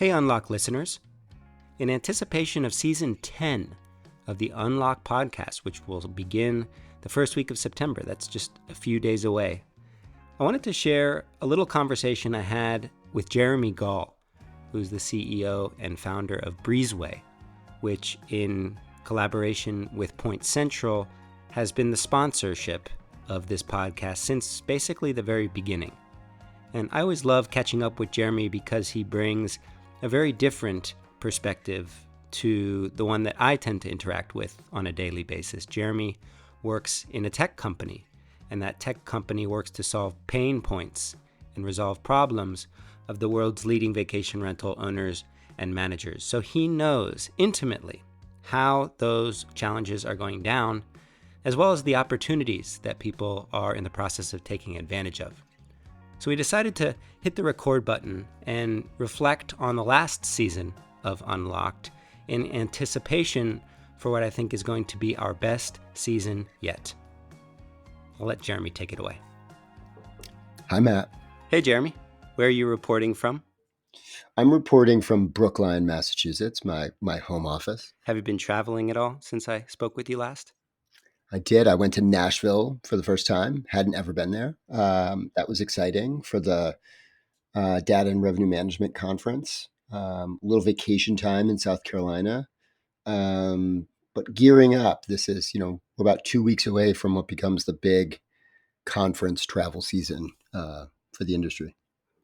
Hey Unlock listeners, in anticipation of Season 10 of the Unlock podcast, which will begin the first week of September, that's just a few days away, I wanted to share a little conversation I had with Jeremy Gall, who's the CEO and founder of Breezeway, which in collaboration with Point Central has been the sponsorship of this podcast since basically the very beginning. And I always love catching up with Jeremy because he brings a very different perspective to the one that I tend to interact with on a daily basis. Jeremy works in a tech company, and that tech company works to solve pain points and resolve problems of the world's leading vacation rental owners and managers. So he knows intimately how those challenges are going down, as well as the opportunities that people are in the process of taking advantage of. So we decided to hit the record button and reflect on the last season of Unlocked in anticipation for what I think is going to be our best season yet. I'll let Jeremy take it away. Hi, Matt. Hey, Jeremy. Where are you reporting from? I'm reporting from Brookline, Massachusetts, my home office. Have you been traveling at all since I spoke with you last? I did. I went to Nashville for the first time. Hadn't ever been there. That was exciting for the Data and Revenue Management Conference. A little vacation time in South Carolina. But gearing up, this is, we're about 2 weeks away from what becomes the big conference travel season for the industry.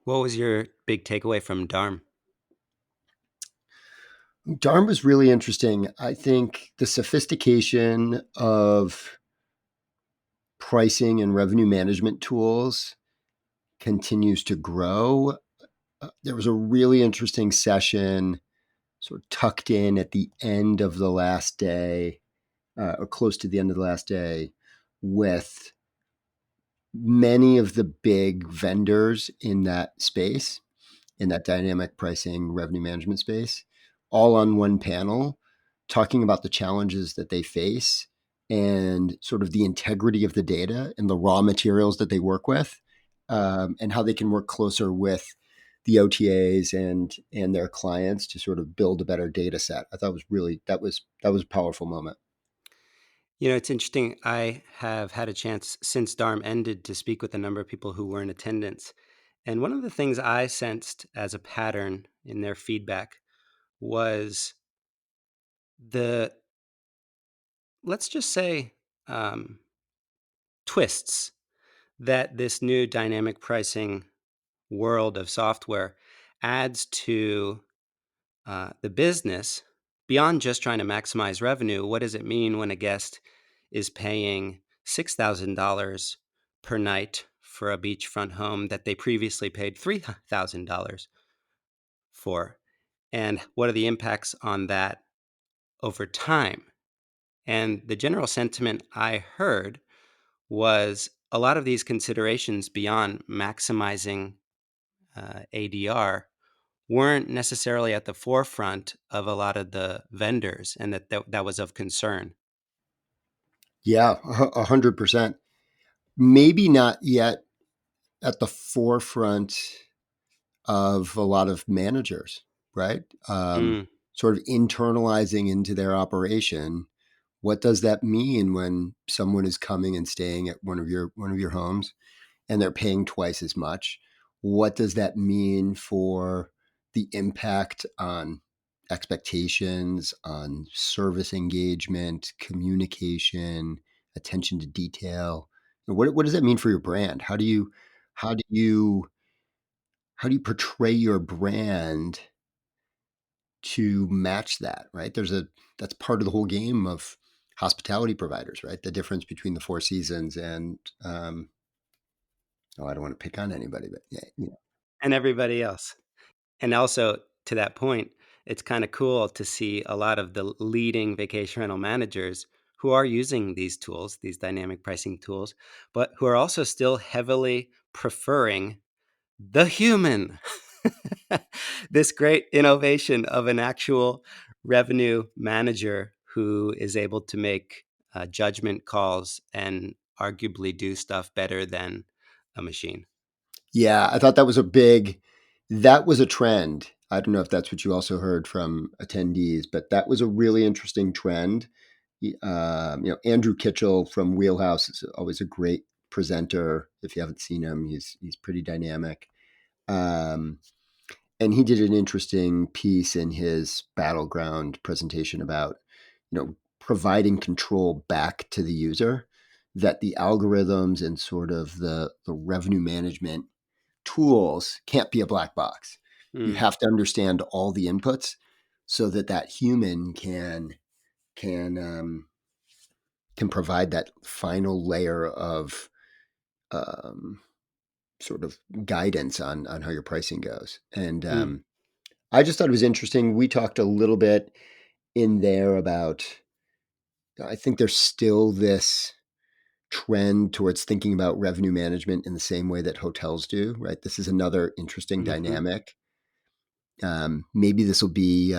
What was your big takeaway from DARM? DARM was really interesting. I think the sophistication of pricing and revenue management tools continues to grow. There was a really interesting session sort of tucked in at the end of the last day, or close to the end of the last day, with many of the big vendors in that space, in that dynamic pricing revenue management space, all on one panel, talking about the challenges that they face and sort of the integrity of the data and the raw materials that they work with, and how they can work closer with the OTAs and their clients to sort of build a better data set. I thought that was a powerful moment. You know, it's interesting. I have had a chance since DARM ended to speak with a number of people who were in attendance. And one of the things I sensed as a pattern in their feedback was the, let's just say, twists that this new dynamic pricing world of software adds to the business beyond just trying to maximize revenue. What does it mean when a guest is paying $6,000 per night for a beachfront home that they previously paid $3,000 for? And what are the impacts on that over time? And the general sentiment I heard was a lot of these considerations beyond maximizing ADR weren't necessarily at the forefront of a lot of the vendors, and that was of concern. Yeah, 100%. Maybe not yet at the forefront of a lot of managers, right? Sort of internalizing into their operation. What does that mean when someone is coming and staying at one of your homes and they're paying twice as much? What does that mean for the impact on expectations, on service engagement, communication, attention to detail? What does that mean for your brand? How do you portray your brand to match that, right? That's part of the whole game of hospitality providers, right? The difference between the Four Seasons and I don't want to pick on anybody, but yeah. And everybody else. And also, to that point, it's kind of cool to see a lot of the leading vacation rental managers who are using these tools, these dynamic pricing tools, but who are also still heavily preferring the human. This great innovation of an actual revenue manager who is able to make judgment calls and arguably do stuff better than a machine. Yeah, I thought that was a big that was a trend. I don't know if that's what you also heard from attendees, but that was a really interesting trend. Andrew Kitchell from Wheelhouse is always a great presenter. If you haven't seen him, he's pretty dynamic. Um, and he did an interesting piece in his Battleground presentation about, providing control back to the user, that the algorithms and sort of the revenue management tools can't be a black box. You Mm, have to understand all the inputs so that that human can can provide that final layer of um, sort of guidance on how your pricing goes. And mm, I just thought it was interesting. We talked a little bit in there about, I think there's still this trend towards thinking about revenue management in the same way that hotels do, right? This is another interesting hmm dynamic. Maybe this will be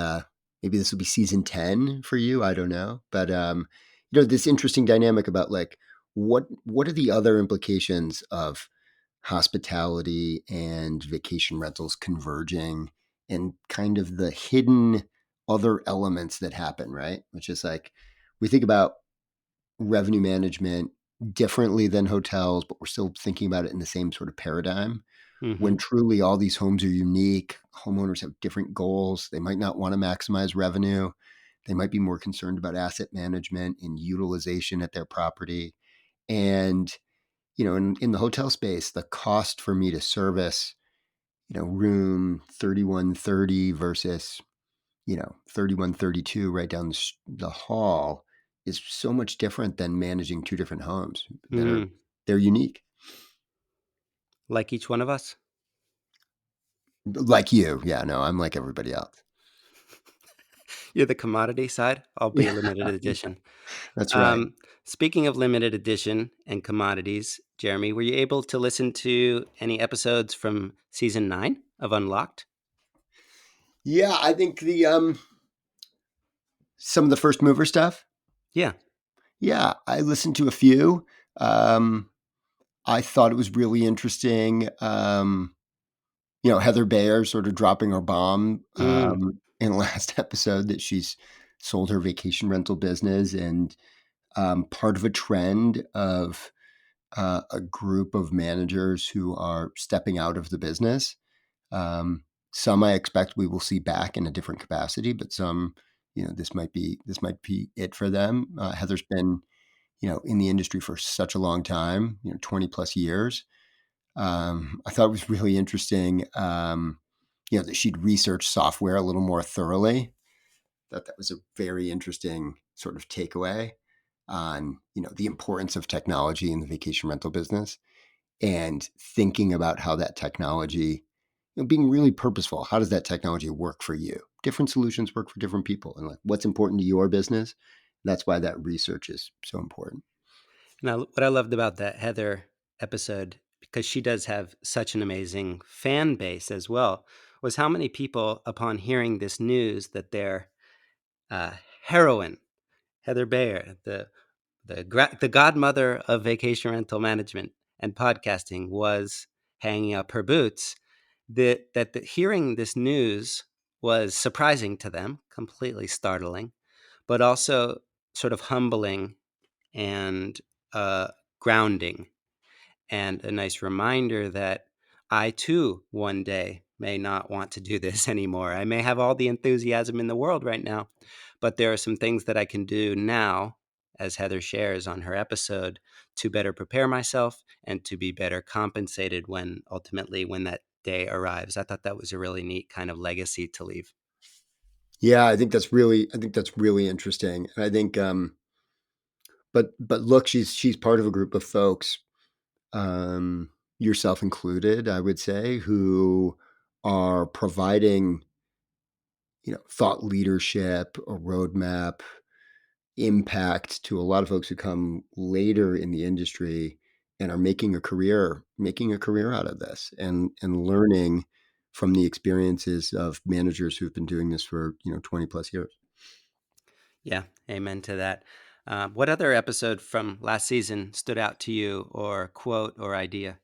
season 10 for you. I don't know, but this interesting dynamic about like what are the other implications of hospitality and vacation rentals converging, and kind of the hidden other elements that happen, right? Which is like, we think about revenue management differently than hotels, but we're still thinking about it in the same sort of paradigm, hmm when truly all these homes are unique. Homeowners have different goals. They might not want to maximize revenue. They might be more concerned about asset management and utilization at their property. And, in the hotel space, the cost for me to service, room 3130 versus, 3132 right down the hall is so much different than managing two different homes that are, mm. they're unique. Like each one of us. Like you. Yeah, no, I'm like everybody else. You're the commodity side. I'll be a Yeah, limited edition. that's right. Um, Speaking of limited edition and commodities, Jeremy, were you able to listen to any episodes from season 9 of Unlocked? Yeah, I think the some of the first mover stuff. Yeah. Yeah, I listened to a few. Um, I thought it was really interesting. Heather Bayer sort of dropping her bomb Mm, in the last episode that she's sold her vacation rental business, and part of a trend of a group of managers who are stepping out of the business. Um, some I expect we will see back in a different capacity, but some, this might be it for them. Heather's been, in the industry for such a long time, 20 plus years. I thought it was really interesting, that she'd researched software a little more thoroughly. Thought that was a very interesting sort of takeaway on, the importance of technology in the vacation rental business, and thinking about how that technology, being really purposeful. How does that technology work for you? Different solutions work for different people, and like, what's important to your business. That's why that research is so important. what I loved about that Heather episode, because she does have such an amazing fan base as well, was how many people, upon hearing this news that their uh, heroine, Heather Bayer, the godmother of vacation rental management and podcasting, was hanging up her boots, that hearing this news was surprising to them, completely startling, but also sort of humbling and grounding, and a nice reminder that I too one day may not want to do this anymore. I may have all the enthusiasm in the world right now, but there are some things that I can do now, as Heather shares on her episode, to better prepare myself and to be better compensated when ultimately when that day arrives. I thought that was a really neat kind of legacy to leave. Yeah, I think that's really interesting. And I think, but look, she's part of a group of folks, yourself included, I would say, who are providing, thought leadership, a roadmap, impact to a lot of folks who come later in the industry and are making a career out of this, and learning from the experiences of managers who've been doing this for, 20 plus years. Yeah, amen to that. What other episode from last season stood out to you, or quote or idea?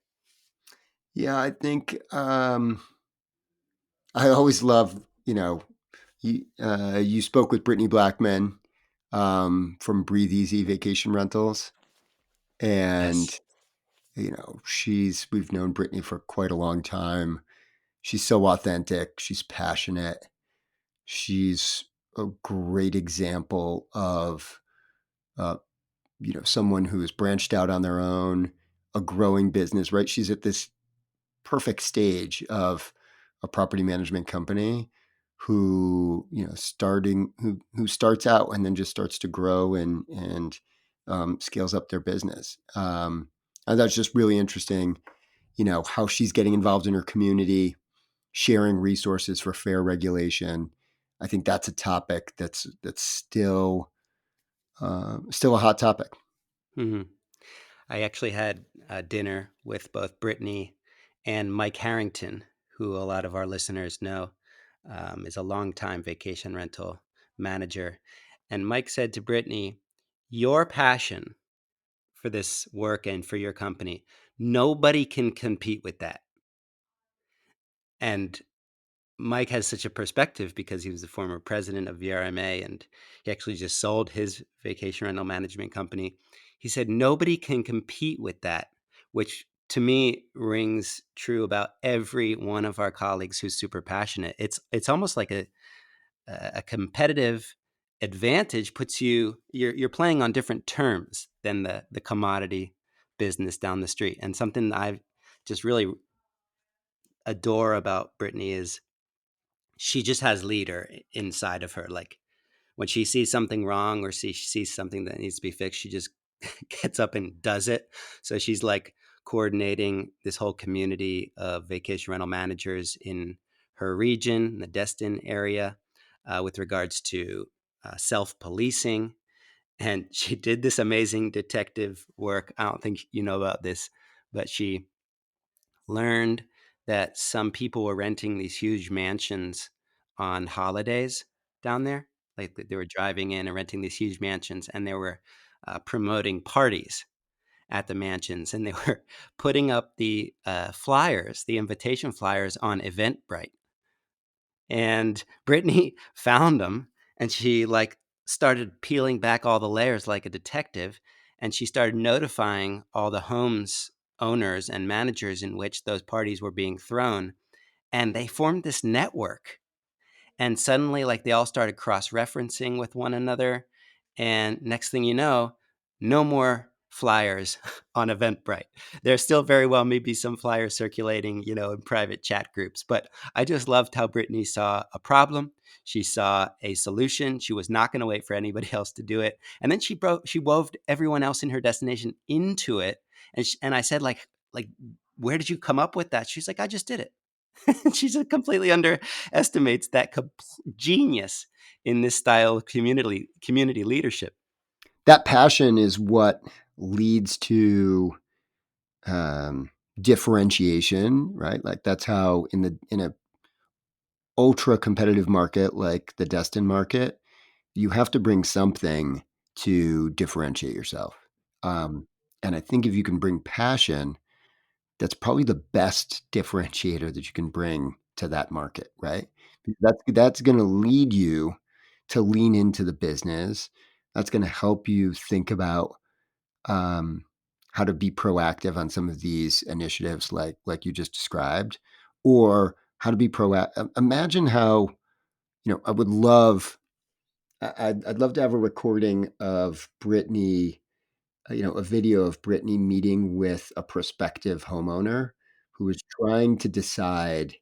Yeah, I think, I always love, you spoke with Brittany Blackman from Breathe Easy Vacation Rentals, and Yes. we've known Brittany for quite a long time. She's so authentic. She's passionate. She's a great example of uh, someone who has branched out on their own, a growing business. Right? She's at this perfect stage of a property management company who who starts out and then just starts to grow and scales up their business. And that's just really interesting. How she's getting involved in her community, sharing resources for fair regulation. I think that's a topic that's still a hot topic. Hmm. I actually had dinner with both Brittany and Mike Harrington, who a lot of our listeners know is a longtime vacation rental manager. And Mike said to Brittany, "Your passion for this work and for your company, nobody can compete with that." And Mike has such a perspective because he was the former president of VRMA and he actually just sold his vacation rental management company. He said, nobody can compete with that, which to me rings true about every one of our colleagues who's super passionate. It's almost like a competitive advantage puts you're playing on different terms than the commodity business down the street. And something that I just really adore about Brittany is she just has leader inside of her. Like when she sees something wrong or she sees something that needs to be fixed, she just gets up and does it. So she's like coordinating this whole community of vacation rental managers in her region, the Destin area, with regards to self-policing. And she did this amazing detective work. I don't think you know about this, but she learned that some people were renting these huge mansions on holidays down there. Like they were driving in and renting these huge mansions, and they were promoting parties at the mansions, and they were putting up the flyers, the invitation flyers on Eventbrite. And Brittany found them, and she like started peeling back all the layers like a detective, and she started notifying all the homes owners and managers in which those parties were being thrown, and they formed this network. And suddenly, like, they all started cross-referencing with one another, and next thing you know, no more flyers on Eventbrite. There's still very well maybe some flyers circulating, in private chat groups, but I just loved how Brittany saw a problem. She saw a solution. She was not going to wait for anybody else to do it, and then she wove everyone else in her destination into it. And I said, like, where did you come up with that? She's like, I just did it. She just completely underestimates that genius in this style of community leadership. That passion is what leads to differentiation, right? Like that's how in a ultra competitive market like the Destin market, you have to bring something to differentiate yourself. Um, and I think if you can bring passion, that's probably the best differentiator that you can bring to that market, right? Because that's going to lead you to lean into the business. That's going to help you think about um, how to be proactive on some of these initiatives, like you just described, or how to be proactive. Imagine how I would love. I'd love to have a recording of Brittany, a video of Brittany meeting with a prospective homeowner who is trying to decide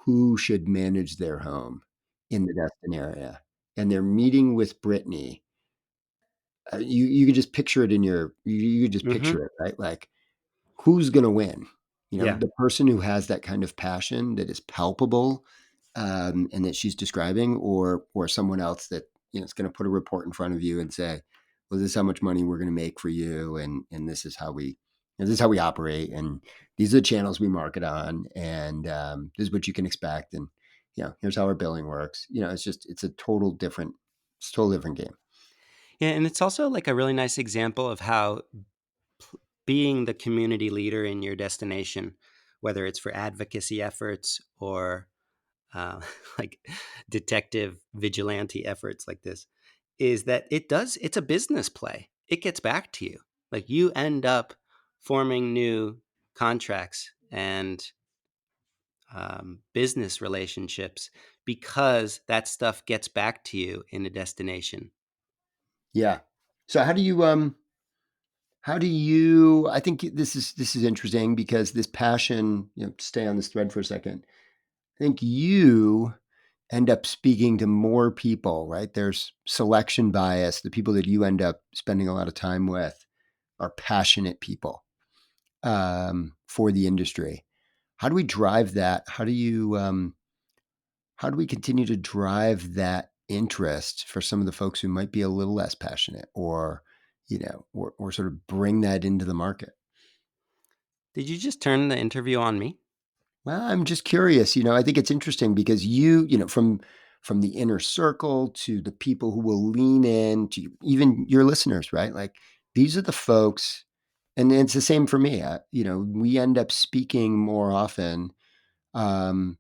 who should manage their home in the Destin area. And they're meeting with Brittany. You could just picture it you could just Hmm. picture it, right? Like who's going to win? Yeah. The person who has that kind of passion that is palpable, and that she's describing, or someone else that is going to put a report in front of you and say, "Well, this is how much money we're going to make for you, and this is how we operate, and these are the channels we market on, and this is what you can expect, and here's how our billing works." It's a total different game. Yeah. And it's also like a really nice example of how being the community leader in your destination, whether it's for advocacy efforts or uh, like detective vigilante efforts like this, is that it's a business play. It gets back to you. Like you end up forming new contracts and business relationships because that stuff gets back to you in a destination. Yeah. So I think this is interesting because this passion, stay on this thread for a second. I think you end up speaking to more people, right? There's selection bias. The people that you end up spending a lot of time with are passionate people for the industry. How do we drive that? How do we continue to drive that interest for some of the folks who might be a little less passionate, or sort of bring that into the market? Did you just turn the interview on me? Well, I'm just curious. I think it's interesting because from the inner circle to the people who will lean in to even your listeners, right? Like these are the folks, and it's the same for me. We end up speaking more often um,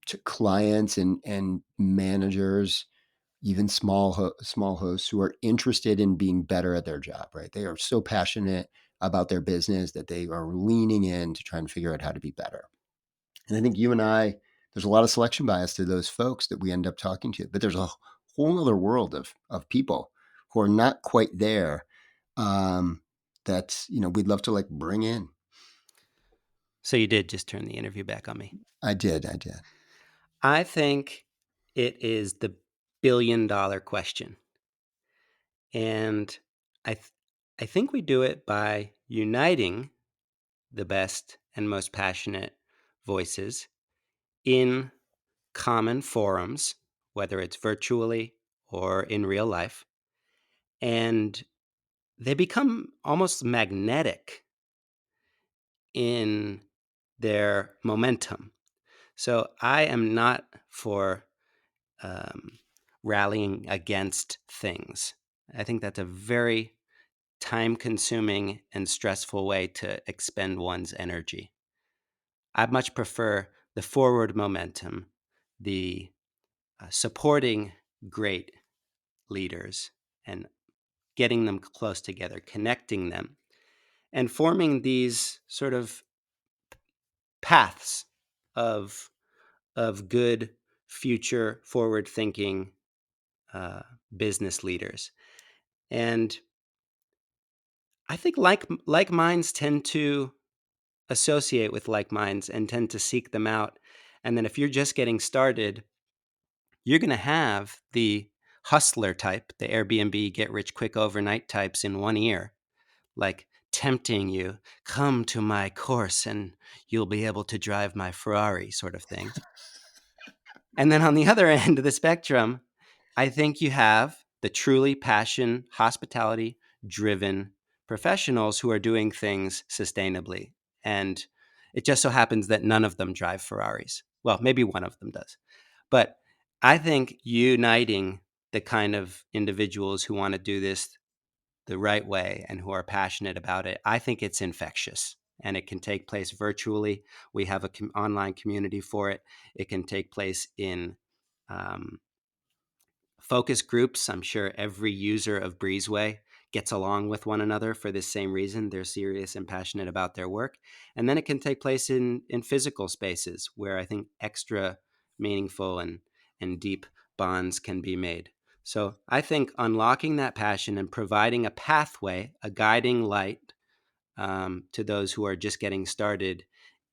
to clients and managers, even small hosts who are interested in being better at their job. Right? They are so passionate about their business that they are leaning in to try and figure out how to be better. And I think you and I, there's a lot of selection bias to those folks that we end up talking to, but there's a whole other world of people who are not quite there. Um, that we'd love to like bring in. So you did just turn the interview back on me. I did. I think it is the $1 billion question. And I, th- I think we do it by uniting the best and most passionate voices in common forums, whether it's virtually or in real life. And they become almost magnetic in their momentum. So I am not for um, rallying against things. I think that's a very time consuming and stressful way to expend one's energy. I much prefer the forward momentum, the supporting great leaders and getting them close together, connecting them, and forming these sort of paths of good future forward thinking uh, business leaders. And I think like minds tend to associate with like minds and tend to seek them out. And then if you're just getting started, you're going to have the hustler type, the Airbnb get rich quick overnight types in one ear, like tempting you, come to my course and you'll be able to drive my Ferrari sort of thing. And then on the other end of the spectrum, I think you have the truly passion, hospitality driven professionals who are doing things sustainably. And it just so happens that none of them drive Ferraris. Well, maybe one of them does. But I think uniting the kind of individuals who want to do this the right way and who are passionate about it, I think it's infectious and it can take place virtually. We have an online community for it. It can take place in um, focus groups. I'm sure every user of Breezeway gets along with one another for this same reason. They're serious and passionate about their work. And then it can take place in physical spaces where I think extra meaningful and deep bonds can be made. So I think unlocking that passion and providing a pathway, a guiding light to those who are just getting started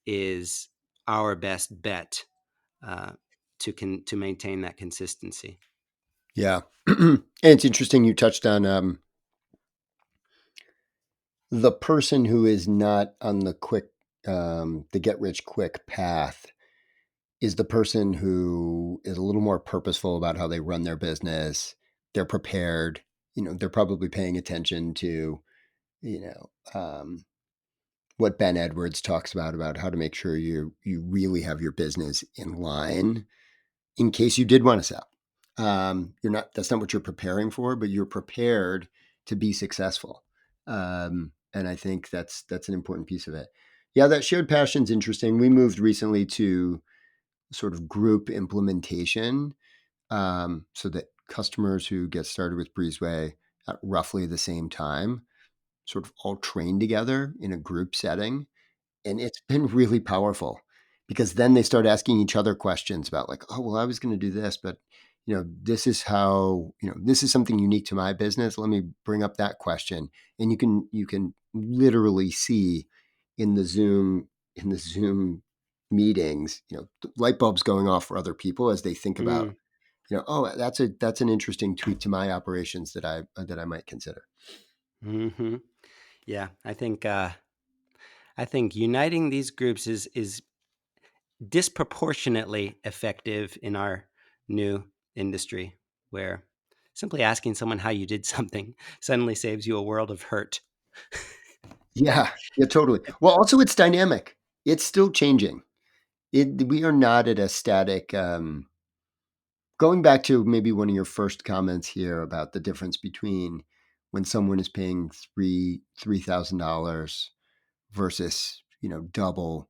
is our best bet uh, to maintain that consistency. Yeah. And it's interesting you touched on the person who is not on the get rich quick path is the person who is a little more purposeful about how they run their business. They're prepared. They're probably paying attention to, you know, um, what Ben Edwards talks about how to make sure you really have your business in line in case you did want to sell. That's not what you're preparing for, but you're prepared to be successful. And I think that's an important piece of it. Yeah, that shared passion is interesting. We moved recently to sort of group implementation, so that customers who get started with Breezeway at roughly the same time sort of all train together in a group setting. And it's been really powerful because then they start asking each other questions about like, oh, well, I was going to do this, but this is how, this is something unique to my business. Let me bring up that question. And you can literally see in the Zoom meetings, light bulbs going off for other people as they think about, Mm, oh, that's an interesting tweak to my operations that I might consider. hmm. Yeah, I think uniting these groups is disproportionately effective in our new industry, where simply asking someone how you did something suddenly saves you a world of hurt. Yeah, yeah, totally. Well, also it's dynamic. It's still changing. We are not at a static. Going back to maybe one of your first comments here about the difference between when someone is paying $3,000 versus double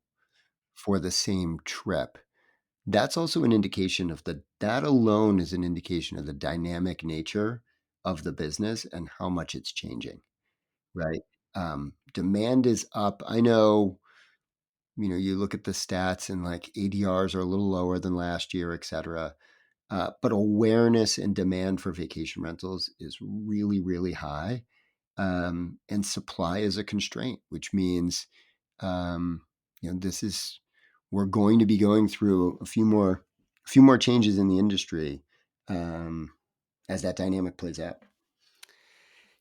for the same trip. That's also an indication of that alone is an indication of the dynamic nature of the business and how much it's changing, right? Demand is up. I know, you look at the stats and like ADRs are a little lower than last year, et cetera. But awareness and demand for vacation rentals is really, really high. And supply is a constraint, which means, um, we're going to be going through a few more changes in the industry, um, as that dynamic plays out.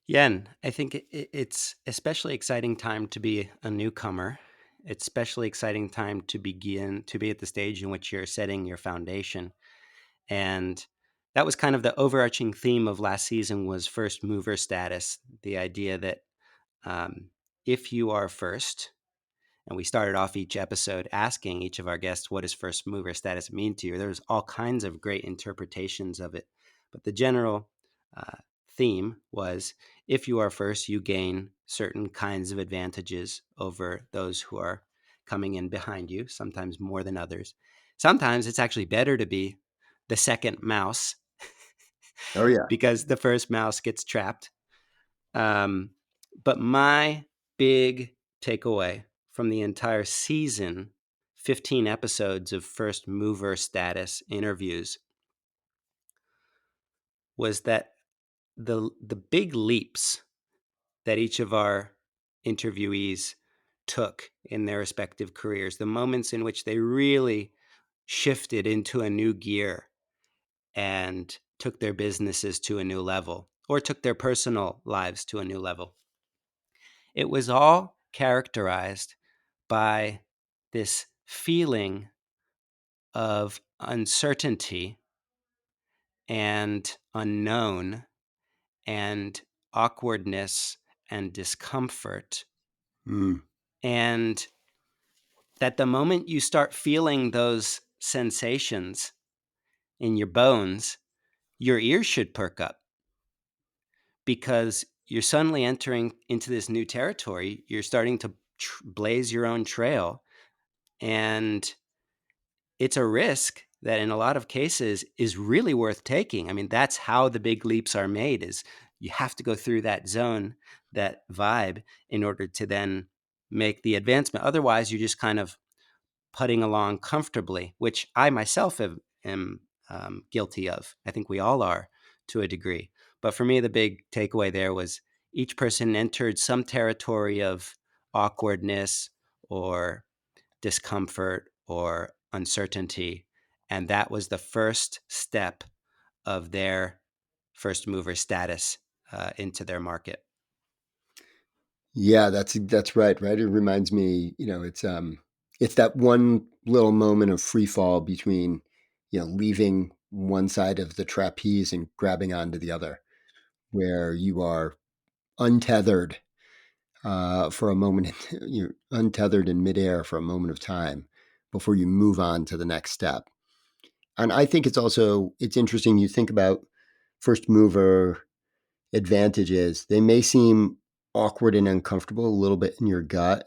Yen, I think it's especially exciting time to be a newcomer. It's especially exciting time to begin to be at the stage in which you're setting your foundation. And that was kind of the overarching theme of last season was first mover status. The idea that um, if you are first, and we started off each episode asking each of our guests, what does first mover status mean to you? There's all kinds of great interpretations of it. But the general uh, theme was if you are first, you gain certain kinds of advantages over those who are coming in behind you, sometimes more than others. Sometimes it's actually better to be the second mouse Oh yeah. because the first mouse gets trapped. Um, but my big takeaway from the entire season, 15 episodes of first mover status interviews, was that the big leaps that each of our interviewees took in their respective careers, the moments in which they really shifted into a new gear and took their businesses to a new level or took their personal lives to a new level. It was all characterized by this feeling of uncertainty and unknown and awkwardness and discomfort. Mm. And that the moment you start feeling those sensations in your bones, your ears should perk up because you're suddenly entering into this new territory. You're starting to blaze your own trail. And it's a risk that in a lot of cases is really worth taking. I mean, that's how the big leaps are made is you have to go through that zone, that vibe in order to then make the advancement. Otherwise, you're just kind of putting along comfortably, which I myself am guilty of. I think we all are to a degree. But for me, the big takeaway there was each person entered some territory of awkwardness or discomfort or uncertainty. And that was the first step of their first mover status into their market. Yeah, that's right. Right. It reminds me, it's that one little moment of free fall between, leaving one side of the trapeze and grabbing onto the other, where you are untethered for a moment. You're untethered in midair for a moment of time before you move on to the next step. And I think it's interesting. You think about first mover advantages. They may seem awkward and uncomfortable a little bit in your gut,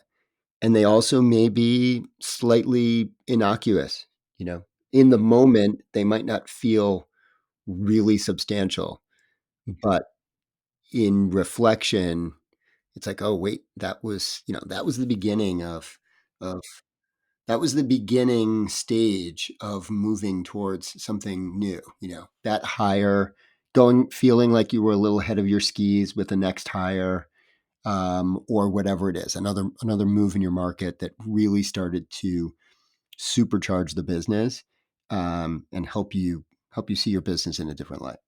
and they also may be slightly innocuous. In the moment, they might not feel really substantial, but in reflection, it's like, oh wait, that was, that was the beginning of that was the beginning stage of moving towards something new, that hire, feeling like you were a little ahead of your skis with the next hire, or whatever it is, another move in your market that really started to supercharge the business, and help you see your business in a different light.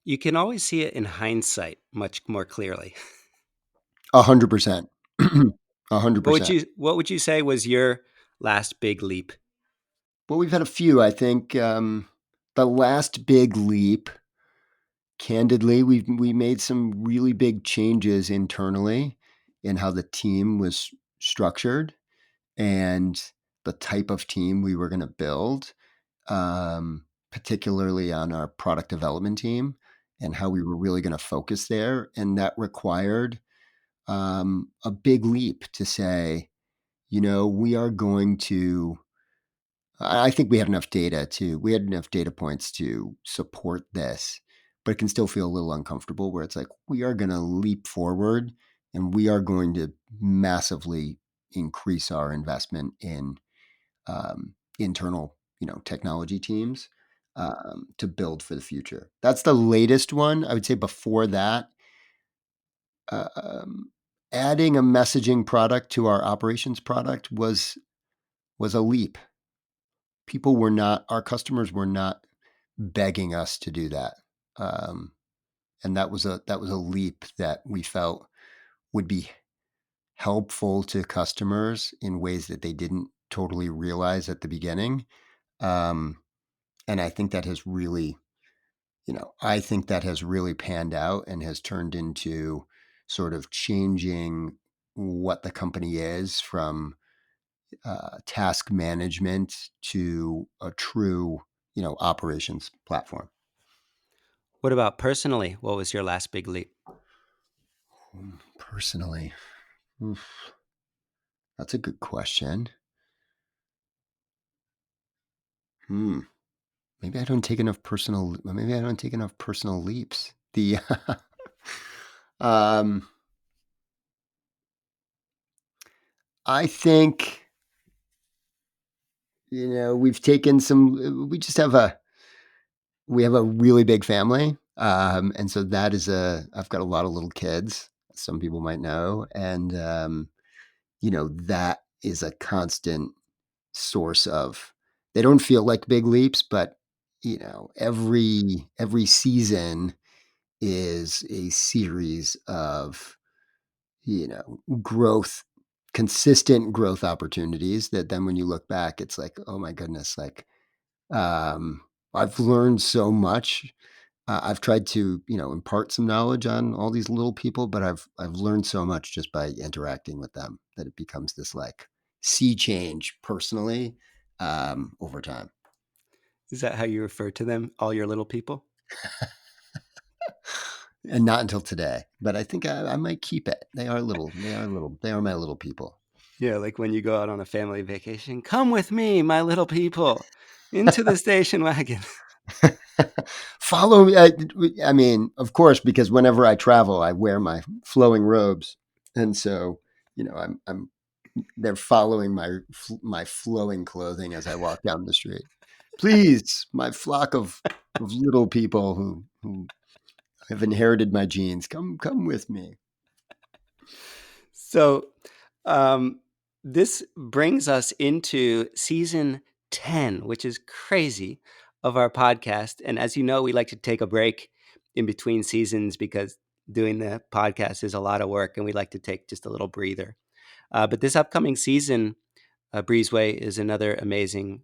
You can always see it in hindsight much more clearly. 100%. A hundred What would percent. you say was your last big leap? Well, we've had a few. I think the last big leap, candidly, we made some really big changes internally in how the team was structured and the type of team we were going to build, particularly on our product development team and how we were really going to focus there. And that required a big leap to say, we are going to. I think we had enough data points to support this, but it can still feel a little uncomfortable where it's like, we are going to leap forward and we are going to massively increase our investment in internal, technology teams, to build for the future. That's the latest one. I would say before that, um, adding a messaging product to our operations product was a leap. Our customers were not begging us to do that. Um, and that was a leap that we felt would be helpful to customers in ways that they didn't totally realize at the beginning. Um, and I think that has really panned out and has turned into sort of changing what the company is from task management to a true, operations platform. What about personally? What was your last big leap? Personally, oof, that's a good question. Hmm. Maybe I don't take enough personal leaps. Um, I think, we have a really big family. And so I've got a lot of little kids, some people might know. And, that is a constant source of, they don't feel like big leaps, but, every season is a series of, growth, consistent growth opportunities that then when you look back, it's like, oh my goodness, like, um, I've learned so much. I've tried to, impart some knowledge on all these little people, but I've learned so much just by interacting with them that it becomes this like sea change personally, over time. Is that how you refer to them, all your little people? And not until today, but I think I might keep it. They are little. They are little. They are my little people. Yeah, like when you go out on a family vacation, come with me, my little people, into the station wagon. Follow me. I mean, of course, because whenever I travel, I wear my flowing robes, and so I'm they're following my flowing clothing as I walk down the street. Please, my flock of little people who have inherited my genes, come with me. So, um, this brings us into season 10, which is crazy, of our podcast. And as you know, we like to take a break in between seasons because doing the podcast is a lot of work and we like to take just a little breather. But this upcoming season, Breezeway is another amazing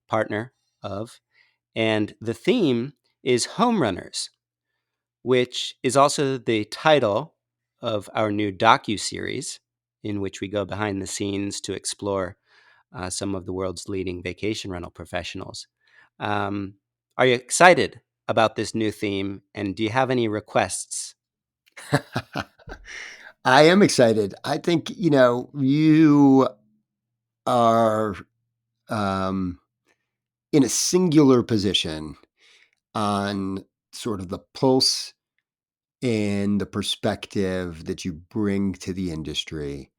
partner of. And the theme is Homerunners, which is also the title of our new docu-series in which we go behind the scenes to explore some of the world's leading vacation rental professionals. Um, are you excited about this new theme, and do you have any requests? I am excited. I think you are. Um, in a singular position on sort of the pulse and the perspective that you bring to the industry,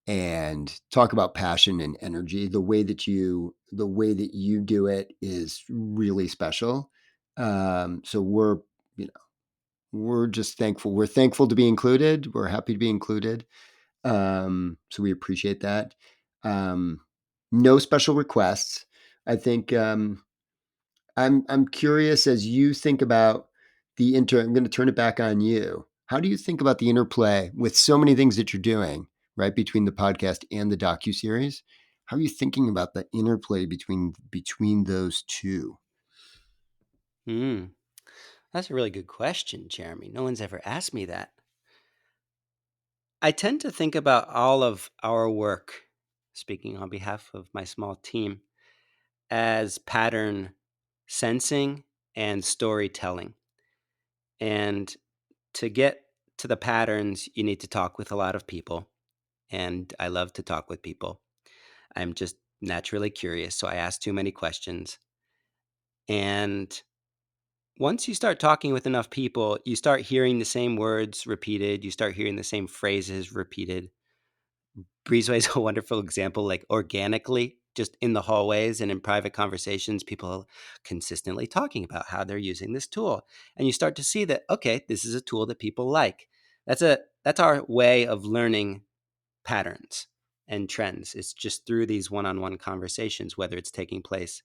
and talk about passion and energy. The way that you do it is really special. So you know, we're just thankful. We're thankful to be included. We're happy to be included. So we appreciate that. Um, no special requests. I think I'm curious, as you think about I'm going to turn it back on you. How do you think about the interplay with so many things that you're doing, right, between the podcast and the docuseries? How are you thinking about the interplay between those two? Hmm. That's a really good question, Jeremy. No one's ever asked me that. I tend to think about all of our work, speaking on behalf of my small team, as pattern sensing and storytelling. And to get to the patterns, you need to talk with a lot of people. And I love to talk with people. I'm just naturally curious, so I ask too many questions. And once you start talking with enough people, you start hearing the same words repeated, you start hearing the same phrases repeated. Breezeway is a wonderful example, like organically, just in the hallways and in private conversations, people are consistently talking about how they're using this tool. And you start to see that, okay, this is a tool that people like. That's our way of learning patterns and trends. It's just through these one-on-one conversations, whether it's taking place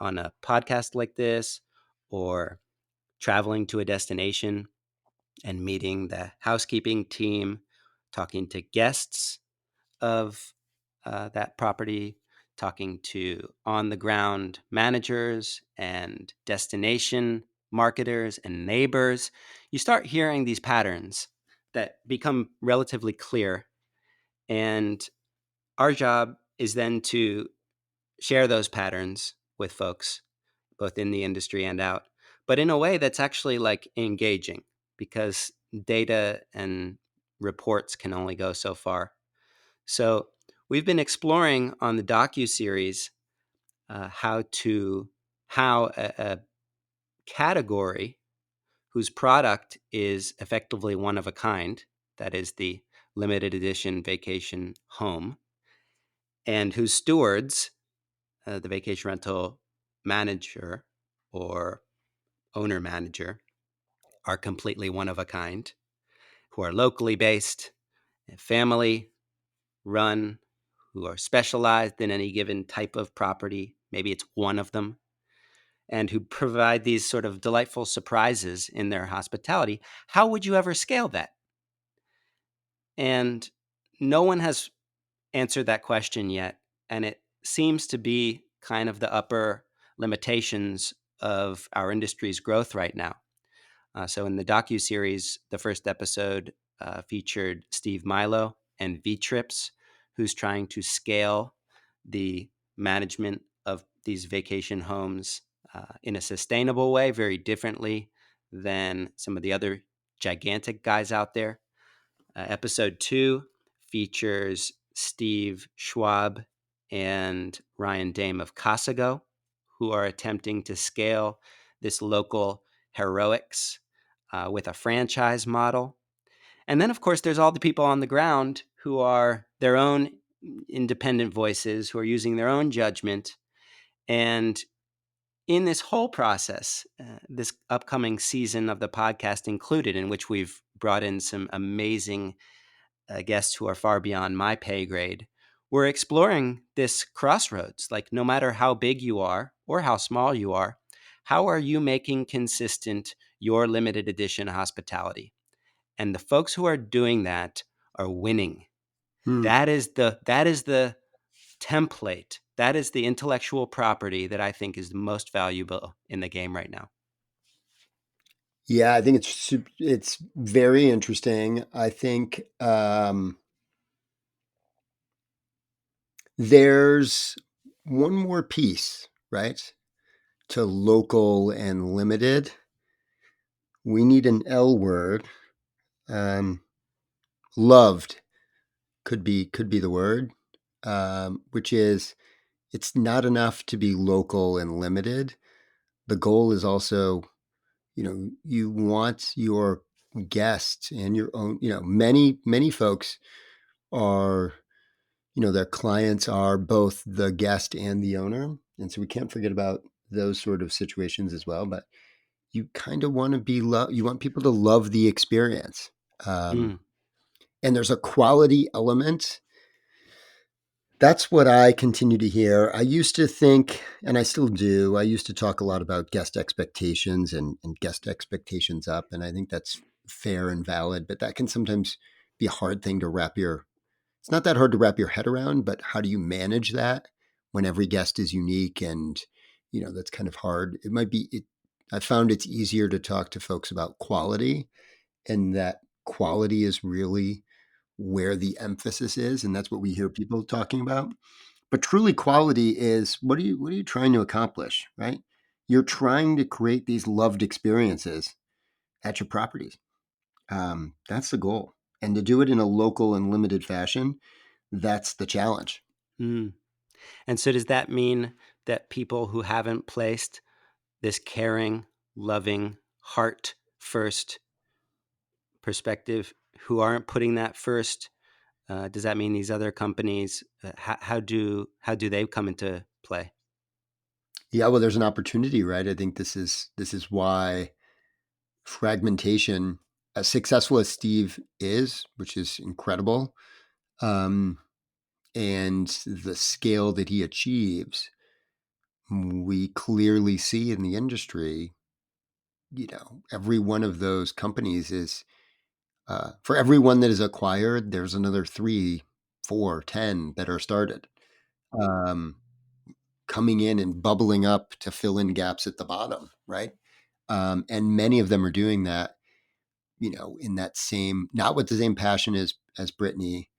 on a podcast like this or traveling to a destination and meeting the housekeeping team, talking to guests of that property, talking to on the ground managers and destination marketers and neighbors. You start hearing these patterns that become relatively clear. And our job is then to share those patterns with folks, both in the industry and out, but in a way that's actually like engaging, because data and reports can only go so far. So we've been exploring on the docu-series how a category whose product is effectively one of a kind, that is the limited edition vacation home, and whose stewards, the vacation rental manager or owner manager, are completely one of a kind, who are locally based, family run, who are specialized in any given type of property. Maybe it's one of them, and who provide these sort of delightful surprises in their hospitality. How would you ever scale that? And no one has answered that question yet. And it seems to be kind of the upper limitations of our industry's growth right now. So in the docu-series, the first episode featured Steve Milo and V-Trips, who's trying to scale the management of these vacation homes in a sustainable way, very differently than some of the other gigantic guys out there. Episode 2 features Steve Schwab and Ryan Dame of Casago, who are attempting to scale this local heroics with a franchise model. And then, of course, there's all the people on the ground who are their own independent voices, who are using their own judgment. And in this whole process, this upcoming season of the podcast included, in which we've brought in some amazing guests who are far beyond my pay grade, we're exploring this crossroads. Like, no matter how big you are or how small you are, how are you making consistent your limited edition hospitality? And the folks who are doing that are winning. Hmm. That is the template. That is the intellectual property that I think is the most valuable in the game right now. Yeah, I think it's very interesting. I think there's one more piece, right, to local and limited. We need an L word. Um, Loved could be the word, which is it's not enough to be local and limited. The goal is also, you want your guests and your own, many folks are, their clients are both the guest and the owner. And so we can't forget about those sort of situations as well. But you kind of want to you want people to love the experience. Um, Mm, and there's a quality element. That's what I continue to hear. I used to think, and I still do, I used to talk a lot about guest expectations and guest expectations up. And I think that's fair and valid, but that can sometimes be a hard thing to it's not that hard to wrap your head around, but how do you manage that when every guest is unique? And, that's kind of hard. I found it's easier to talk to folks about quality, and that quality is really where the emphasis is. And that's what we hear people talking about. But truly quality is, what are you trying to accomplish, right? You're trying to create these loved experiences at your properties. That's the goal. And to do it in a local and limited fashion, that's the challenge. mm. And so does that mean that people who haven't placed this caring, loving, heart first perspective, who aren't putting that first, does that mean these other companies, how do they come into play? Yeah, well, there's an opportunity, right? I think this is why fragmentation, as successful as Steve is, which is incredible, um, and the scale that he achieves, we clearly see in the industry, every one of those companies is, for every one that is acquired, there's another three, four, 10 that are started, um, coming in and bubbling up to fill in gaps at the bottom, right? And many of them are doing that, in that same, not with the same passion as Brittany,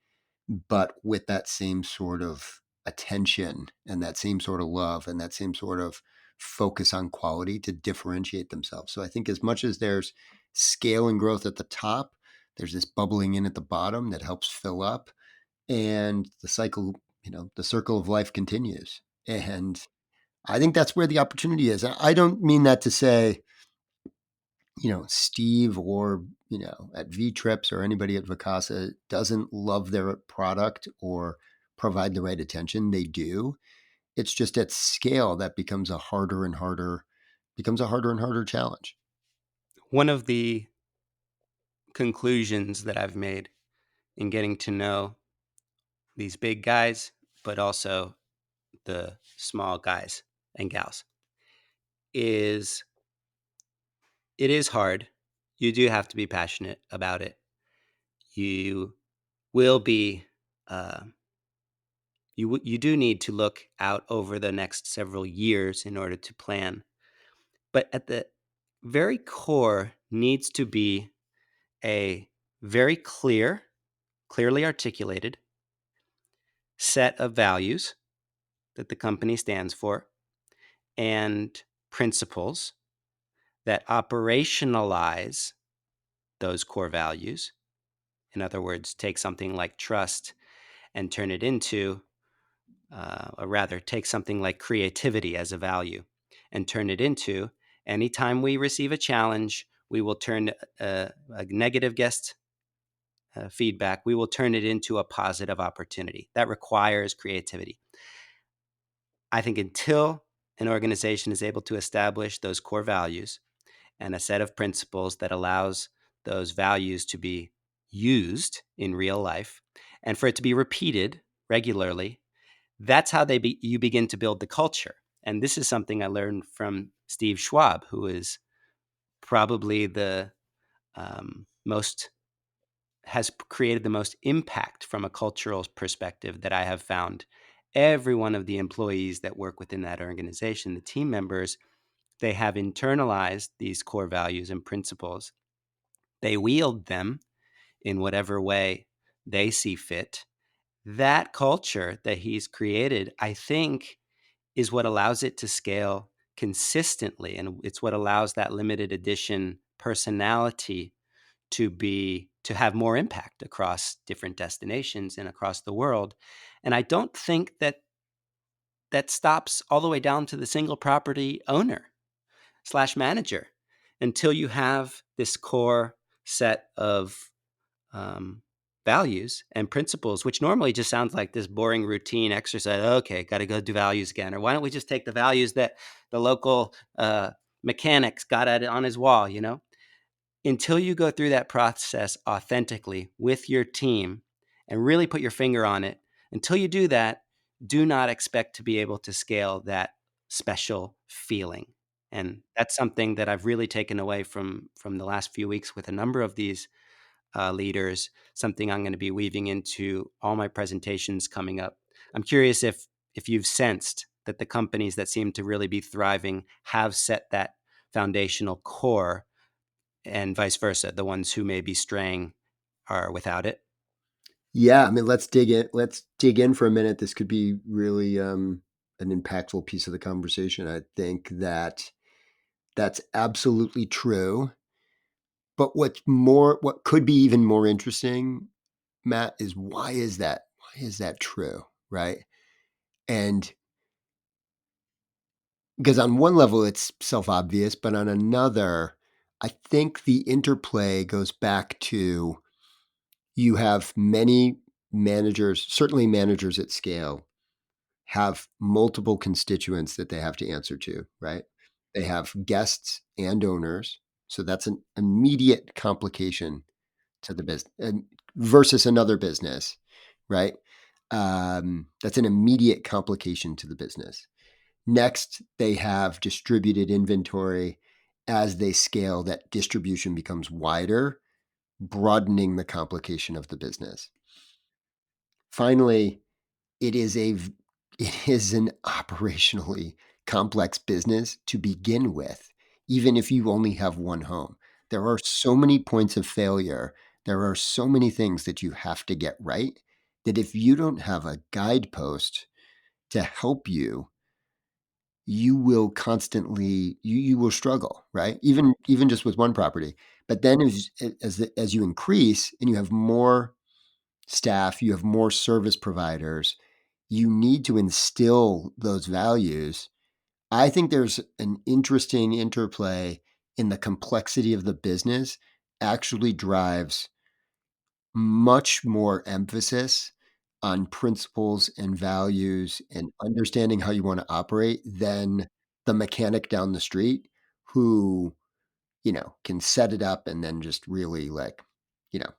but with that same sort of attention and that same sort of love and that same sort of focus on quality to differentiate themselves. So I think as much as there's scale and growth at the top, there's this bubbling in at the bottom that helps fill up, and the cycle, the circle of life continues. And I think that's where the opportunity is. I don't mean that to say, Steve or, at V Trips or anybody at Vacasa doesn't love their product or provide the right attention. They do. It's just at scale that becomes a harder and harder challenge. One of the conclusions that I've made in getting to know these big guys, but also the small guys and gals, is it is hard. You do have to be passionate about it. You will be, uh, you do need to look out over the next several years in order to plan. But at the very core needs to be a very clearly articulated set of values that the company stands for and principles that operationalize those core values. In other words, take something like trust and turn it into, or rather, take something like creativity as a value and turn it into, anytime we receive a challenge, we will turn a negative guest feedback, we will turn it into a positive opportunity. That requires creativity. I think until an organization is able to establish those core values and a set of principles that allows those values to be used in real life and for it to be repeated regularly, that's how you begin to build the culture. And this is something I learned from Steve Schwab, who is probably the most has created the most impact from a cultural perspective that I have found. Every one of the employees that work within that organization, the team members, they have internalized these core values and principles. They wield them in whatever way they see fit. That culture that he's created, I think, is what allows it to scale consistently. And it's what allows that limited edition personality to have more impact across different destinations and across the world. And I don't think that that stops all the way down to the single property owner slash manager until you have this core set of values and principles, which normally just sounds like this boring routine exercise. Okay, got to go do values again. Or why don't we just take the values that the local mechanics got on his wall, Until you go through that process authentically with your team and really put your finger on it, until you do that, do not expect to be able to scale that special feeling. And that's something that I've really taken away from the last few weeks with a number of these leaders, something I'm going to be weaving into all my presentations coming up. I'm curious if you've sensed that the companies that seem to really be thriving have set that foundational core, and vice versa, the ones who may be straying are without it. Yeah, I mean, let's dig in. Let's dig in for a minute. This could be really an impactful piece of the conversation. I think that that's absolutely true. But what could be even more interesting, Matt, is why is that? Why is that true, right? And because on one level it's self-obvious, but on another, I think the interplay goes back to you have many managers, certainly managers at scale, have multiple constituents that they have to answer to, right? They have guests and owners. So that's an immediate complication to the business versus another business, right? That's an immediate complication to the business. Next, they have distributed inventory. As they scale, that distribution becomes wider, broadening the complication of the business. Finally, it is an operationally complex business to begin with, even if you only have one home. There are so many points of failure. There are so many things that you have to get right that if you don't have a guidepost to help you, you will constantly you will struggle, right? Even just with one property. But then as you increase and you have more staff, you have more service providers, you need to instill those values. I think there's an interesting interplay in the complexity of the business actually drives much more emphasis on principles and values and understanding how you want to operate than the mechanic down the street who, can set it up and then just really like, you know,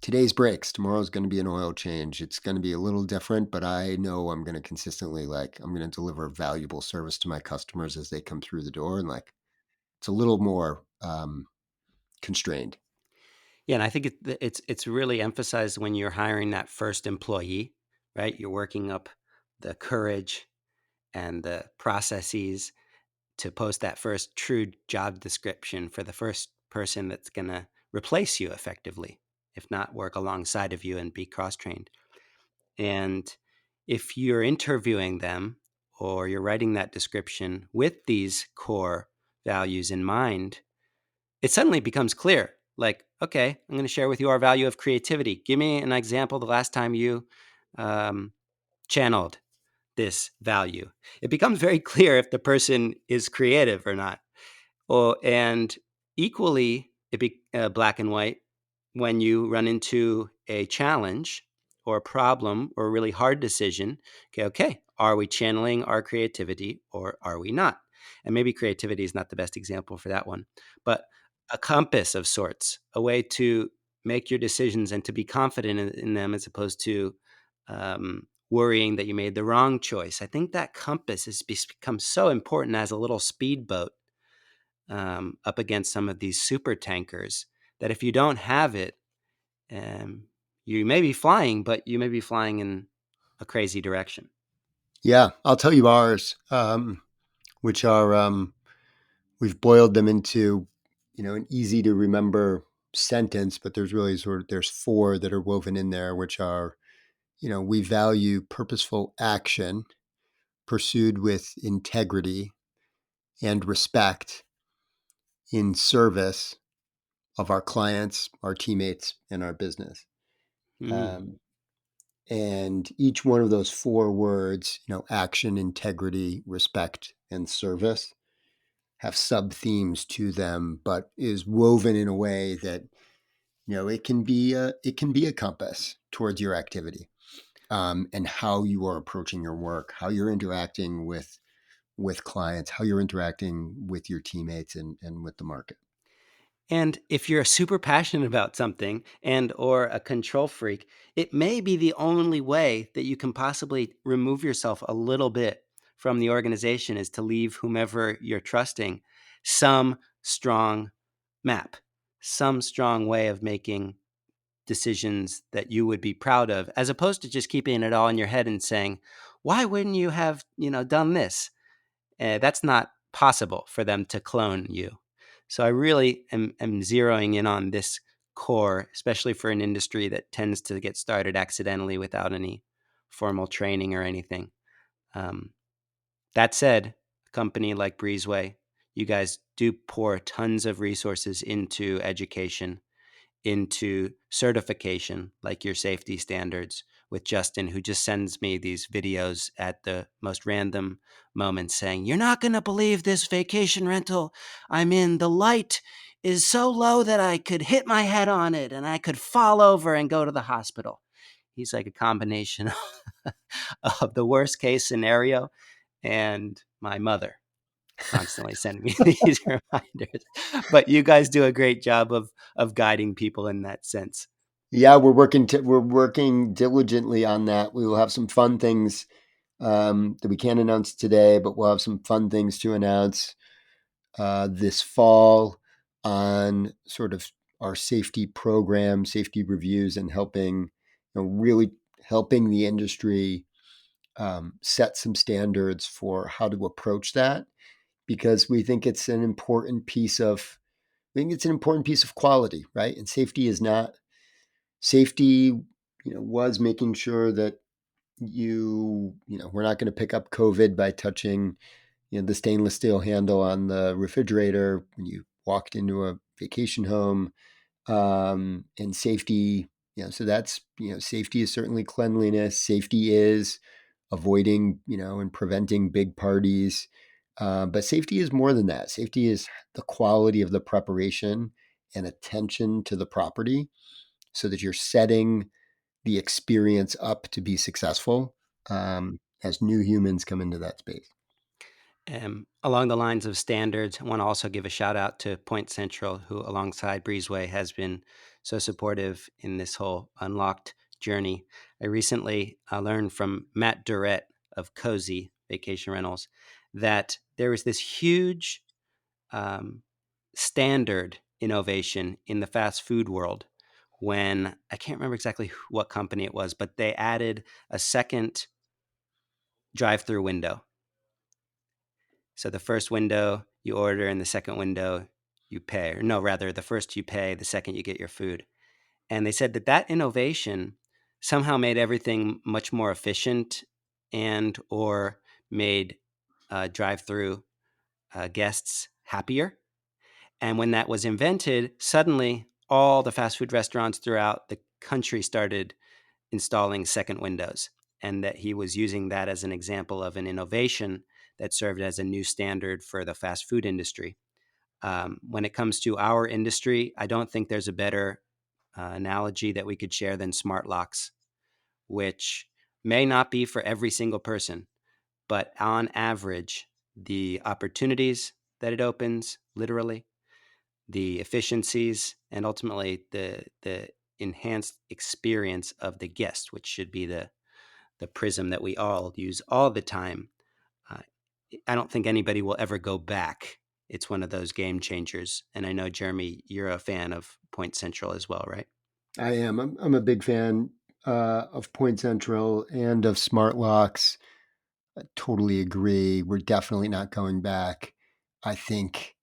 today's breaks, tomorrow's going to be an oil change. It's going to be a little different, but I know I'm going to consistently I'm going to deliver valuable service to my customers as they come through the door. And it's a little more constrained. Yeah, and I think it's really emphasized when you're hiring that first employee, right? You're working up the courage and the processes to post that first true job description for the first person that's going to replace you effectively, if not work alongside of you and be cross-trained. And if you're interviewing them or you're writing that description with these core values in mind, it suddenly becomes clear. Like, okay, I'm going to share with you our value of creativity. Give me an example the last time you channeled this value. It becomes very clear if the person is creative or not. And equally, it be black and white when you run into a challenge or a problem or a really hard decision. Okay, are we channeling our creativity or are we not? And maybe creativity is not the best example for that one, but a compass of sorts, a way to make your decisions and to be confident in them as opposed to worrying that you made the wrong choice. I think that compass has become so important as a little speedboat up against some of these super tankers that if you don't have it, you may be flying, but you may be flying in a crazy direction. Yeah, I'll tell you ours, which are we've boiled them into an easy to remember sentence, but there's really there's four that are woven in there, which are we value purposeful action pursued with integrity and respect in service of our clients, our teammates, and our business. Mm. Um, And each one of those four words, action, integrity, respect, and service, have sub themes to them, but is woven in a way that it can be a compass towards your activity, and how you are approaching your work, how you're interacting with clients, how you're interacting with your teammates and with the market. And if you're super passionate about something and or a control freak, it may be the only way that you can possibly remove yourself a little bit from the organization is to leave whomever you're trusting some strong map, some strong way of making decisions that you would be proud of, as opposed to just keeping it all in your head and saying, why wouldn't you have, done this? That's not possible for them to clone you. So I really am zeroing in on this core, especially for an industry that tends to get started accidentally without any formal training or anything. Um, that said, a company like Breezeway, you guys do pour tons of resources into education, into certification, like your safety standards with Justin, who just sends me these videos at the most random moments saying, "You're not going to believe this vacation rental I'm in. The light is so low that I could hit my head on it and I could fall over and go to the hospital." He's like a combination of the worst case scenario and my mother constantly sending me these reminders. But you guys do a great job of guiding people in that sense. Yeah, we're working diligently on that. We will have some fun things that we can't announce today, but we'll have some fun things to announce this fall on sort of our safety program, safety reviews, and really helping the industry set some standards for how to approach that, because we think it's an important piece of quality, right? And safety was making sure that we're not going to pick up COVID by touching the stainless steel handle on the refrigerator when you walked into a vacation home. And safety, so that's, safety is certainly cleanliness. Safety is avoiding, and preventing big parties. But safety is more than that. Safety is the quality of the preparation and attention to the property so that you're setting the experience up to be successful, as new humans come into that space. Along the lines of standards, I want to also give a shout out to Point Central, who, alongside Breezeway, has been so supportive in this whole unlocked journey. I recently learned from Matt Durrett of Cozy Vacation Rentals that there was this huge um, standard innovation in the fast food world when I can't remember exactly what company it was, but they added a second drive-through window. So the first window you order, and the second window you pay. Or no, rather, the first you pay, the second you get your food. And they said that that innovation somehow made everything much more efficient and or made drive-through guests happier. And when that was invented, suddenly all the fast food restaurants throughout the country started installing second windows, and that he was using that as an example of an innovation that served as a new standard for the fast food industry. When it comes to our industry, I don't think there's a better analogy that we could share than smart locks, which may not be for every single person, but on average, the opportunities that it opens, literally, the efficiencies, and ultimately the enhanced experience of the guest, which should be the prism that we all use all the time. Uh, I don't think anybody will ever go back. It's one of those game changers. And I know, Jeremy, you're a fan of Point Central as well, right? I am. I'm a big fan of Point Central and of smart locks. I totally agree. We're definitely not going back. I think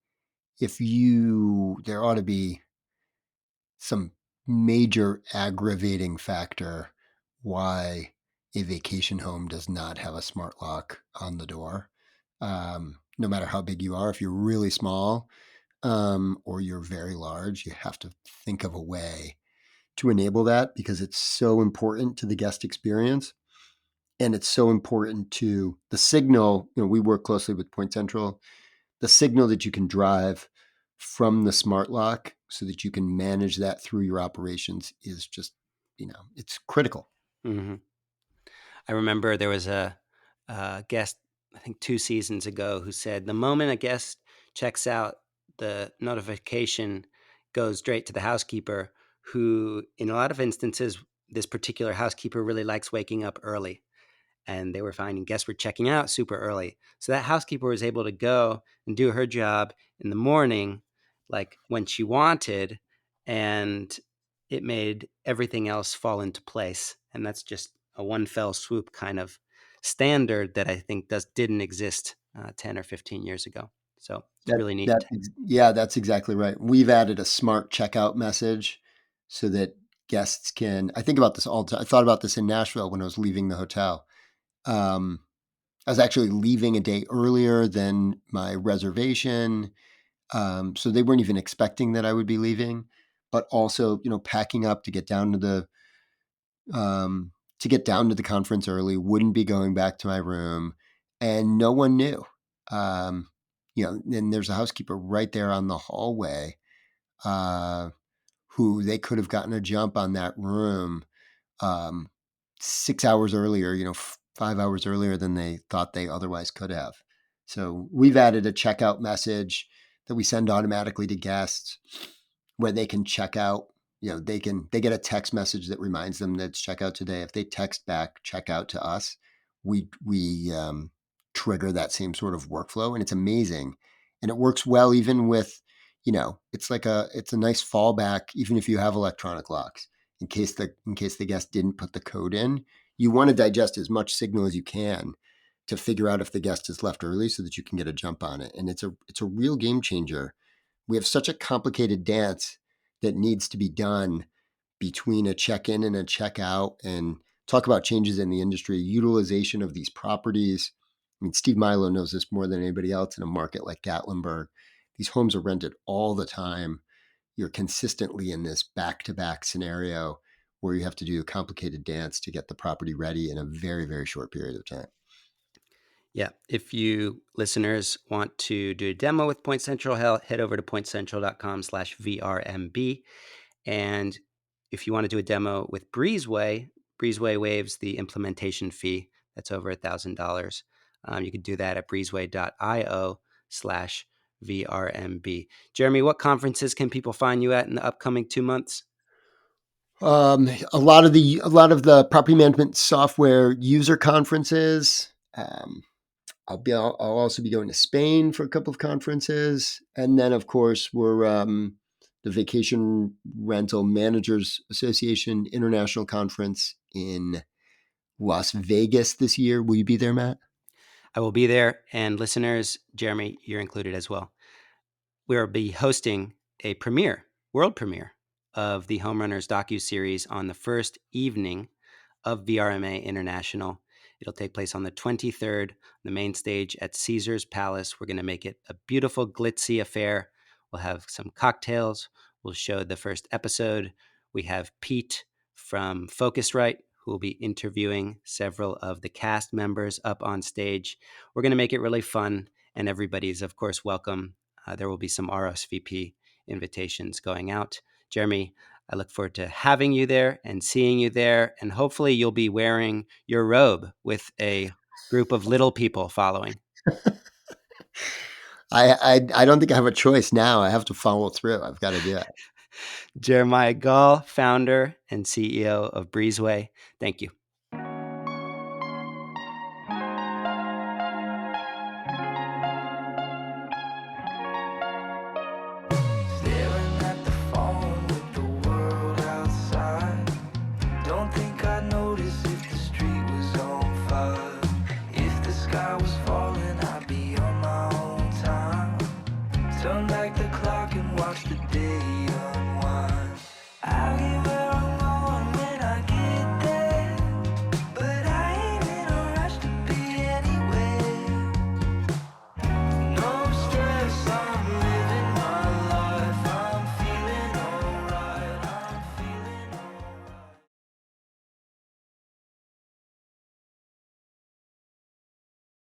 there ought to be some major aggravating factor why a vacation home does not have a smart lock on the door. No matter how big you are, if you're really small, or you're very large, you have to think of a way to enable that because it's so important to the guest experience. And it's so important to the signal. We work closely with Point Central. The signal that you can drive from the smart lock so that you can manage that through your operations is just, it's critical. Mm-hmm. I remember there was a guest, I think 2 seasons ago, who said the moment a guest checks out, the notification goes straight to the housekeeper, who in a lot of instances, this particular housekeeper really likes waking up early. And they were finding guests were checking out super early. So that housekeeper was able to go and do her job in the morning, like when she wanted, and it made everything else fall into place. And that's just a one fell swoop kind of standard that I think didn't exist 10 or 15 years ago. So it's really neat. That's exactly right. We've added a smart checkout message so that guests can, I think about this all the time. I thought about this in Nashville when I was leaving the hotel. I was actually leaving a day earlier than my reservation. So they weren't even expecting that I would be leaving, but also, packing up to get down to the conference early, wouldn't be going back to my room, and no one knew. And there's a housekeeper right there on the hallway, who they could have gotten a jump on that room 6 hours earlier, 5 hours earlier than they thought they otherwise could have. So we've added a checkout message that we send automatically to guests where they can check out. They get a text message that reminds them that it's checkout today. If they text back checkout to us, we trigger that same sort of workflow, and it's amazing. And it works well even with, it's a nice fallback even if you have electronic locks. In case the guest didn't put the code in, you want to digest as much signal as you can to figure out if the guest is left early so that you can get a jump on it. And it's a real game changer. We have such a complicated dance that needs to be done between a check-in and a check-out, and talk about changes in the industry, utilization of these properties. I mean, Steve Milo knows this more than anybody else in a market like Gatlinburg. These homes are rented all the time. You're consistently in this back-to-back scenario where you have to do a complicated dance to get the property ready in a very, very short period of time. Yeah. If you listeners want to do a demo with Point Central, head over to pointcentral.com/VRMB. And if you want to do a demo with Breezeway, Breezeway waives the implementation fee. That's over $1,000. You can do that at breezeway.io/VRMB. Jeremy, what conferences can people find you at in the upcoming 2 months? A lot of the property management software user conferences. I'll also be going to Spain for a couple of conferences, and then of course we're the Vacation Rental Managers Association International Conference in Las Vegas this year. Will you be there, Matt? I will be there, and listeners, Jeremy, you're included as well. We'll be hosting a world premiere of the Homerunners docuseries on the first evening of VRMA International. It'll take place on the 23rd, the main stage at Caesar's Palace. We're going to make it a beautiful, glitzy affair. We'll have some cocktails. We'll show the first episode. We have Pete from Focusrite, who will be interviewing several of the cast members up on stage. We're going to make it really fun, and everybody's, of course, welcome. There will be some RSVP invitations going out. Jeremy, I look forward to having you there and seeing you there. And hopefully you'll be wearing your robe with a group of little people following. I don't think I have a choice now. I have to follow through. I've got to do it. Jeremiah Gall, founder and CEO of Breezeway. Thank you. Don't think I'd notice if the street was on fire, if the sky was